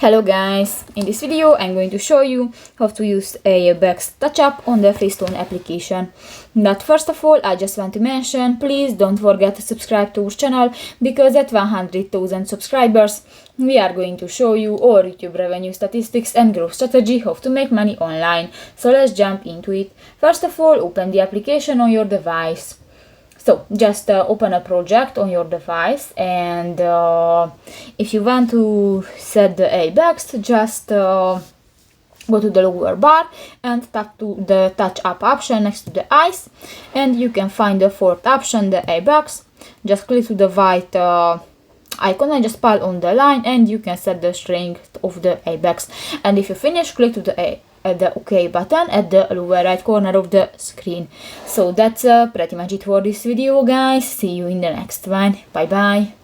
Hello guys, in this video I'm going to show you how to use ABEX TouchUp on the Freestone application. But first of all, I just want to mention, please don't forget to subscribe to our channel, because at 100,000 subscribers we are going to show you our YouTube revenue statistics and growth strategy, how to make money online. So let's jump into it. First of all, open the application on your device. So just open a project on your device, and if you want to set the ABEX, just go to the lower bar and tap to the touch up option next to the eyes, and you can find the fourth option, the ABEX. Just click to the white icon and just pull on the line, and you can set the strength of the ABEX. And if you finish, click to the OK button at the lower right corner of the screen. So that's pretty much it for this video, guys. See you in the next one. Bye bye.